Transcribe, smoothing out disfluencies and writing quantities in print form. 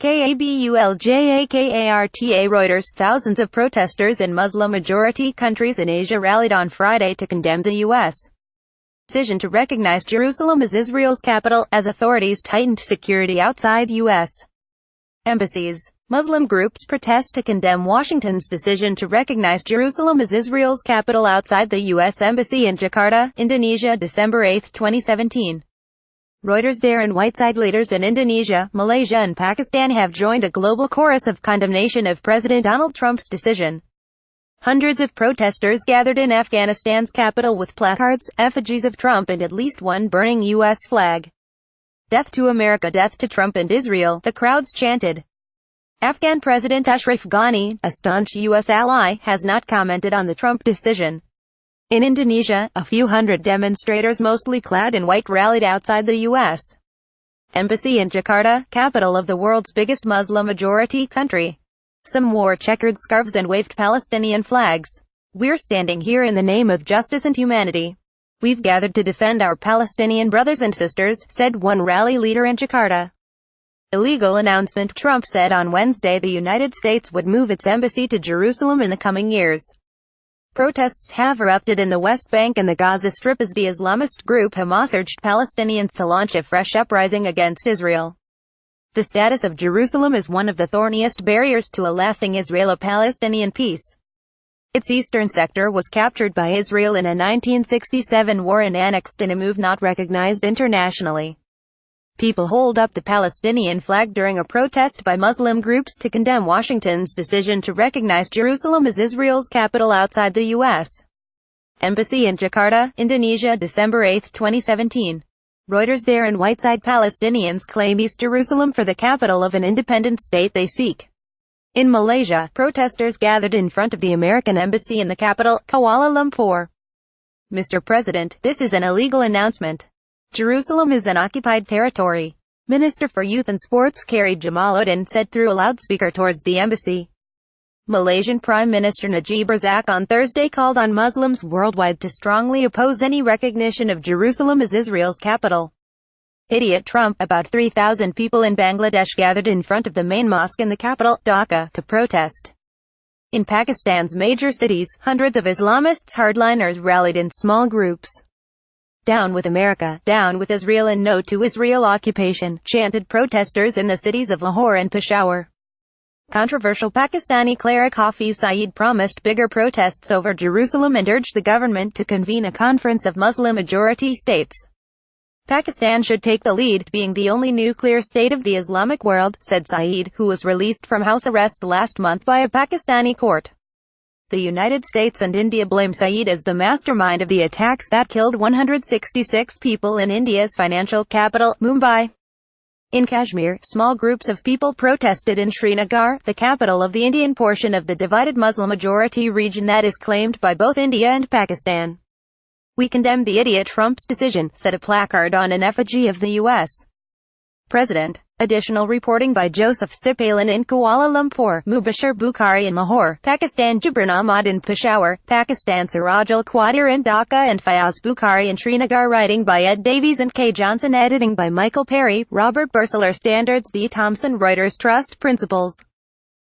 KABULJAKARTA Reuters Thousands of protesters in Muslim-majority countries in Asia rallied on Friday to condemn the U.S. decision to recognize Jerusalem as Israel's capital, as authorities tightened security outside U.S. embassies. Muslim groups protest to condemn Washington's decision to recognize Jerusalem as Israel's capital outside the U.S. Embassy in Jakarta, Indonesia, December 8, 2017. REUTERSDarren WhitesideLeaders in Indonesia, Malaysia and Pakistan have joined a global chorus of condemnation of President Donald Trump's decision. Hundreds of protesters gathered in Afghanistan's capital with placards, effigies of Trump and at least one burning U.S. flag. "Death to America, death to Trump and Israel," the crowds chanted. Afghan President Ashraf Ghani, a staunch U.S. ally, has not commented on the Trump decision. In Indonesia, a few hundred demonstrators mostly clad in white rallied outside the U.S. Embassy in Jakarta, capital of the world's biggest Muslim-majority country. Some wore checkered scarves and waved Palestinian flags. "We're standing here in the name of justice and humanity. We've gathered to defend our Palestinian brothers and sisters," said one rally leader in Jakarta. Illegal announcement. Trump said on Wednesday the United States would move its embassy to Jerusalem in the coming years. Protests have erupted in the West Bank and the Gaza Strip as the Islamist group Hamas urged Palestinians to launch a fresh uprising against Israel. The status of Jerusalem is one of the thorniest barriers to a lasting Israelo-Palestinian peace. Its eastern sector was captured by Israel in a 1967 war and annexed in a move not recognized internationally. People hold up the Palestinian flag during a protest by Muslim groups to condemn Washington's decision to recognize Jerusalem as Israel's capital outside the U.S. Embassy in Jakarta, Indonesia, December 8, 2017. REUTERSDarren Whiteside Palestinians claim East Jerusalem for the capital of an independent state they seek. In Malaysia, protesters gathered in front of the American embassy in the capital, Kuala Lumpur. "Mr. President, this is an illegal announcement. Jerusalem is an occupied territory," Minister for Youth and Sports Khairy Jamaluddin said through a loudspeaker towards the embassy. Malaysian Prime Minister Najib Razak on Thursday called on Muslims worldwide to strongly oppose any recognition of Jerusalem as Israel's capital. Idiot Trump. About 3,000 people in Bangladesh gathered in front of the main mosque in the capital, Dhaka, to protest. In Pakistan's major cities, hundreds of Islamists hardliners rallied in small groups. "Down with America, down with Israel and no to Israel occupation," chanted protesters in the cities of Lahore and Peshawar. Controversial Pakistani cleric Hafiz Saeed promised bigger protests over Jerusalem and urged the government to convene a conference of Muslim-majority states. "Pakistan should take the lead, being the only nuclear state of the Islamic world," said Saeed, who was released from house arrest last month by a Pakistani court. The United States and India blame Saeed as the mastermind of the attacks that killed 166 people in India's financial capital, Mumbai. In Kashmir, small groups of people protested in Srinagar, the capital of the Indian portion of the divided Muslim-majority region that is claimed by both India and Pakistan. "We condemn the idiot Trump's decision," said a placard on an effigy of the U.S. President. Additional reporting by Joseph Sipalin in Kuala Lumpur, Mubashir Bukhari in Lahore, Pakistan, Jibran Ahmad in Peshawar, Pakistan, Sirajul Qadir in Dhaka and Fayaz Bukhari in Srinagar. Writing by Ed Davies and Kay Johnson. Editing by Michael Perry, Robert Burseler. Standards. The Thomson Reuters Trust Principles.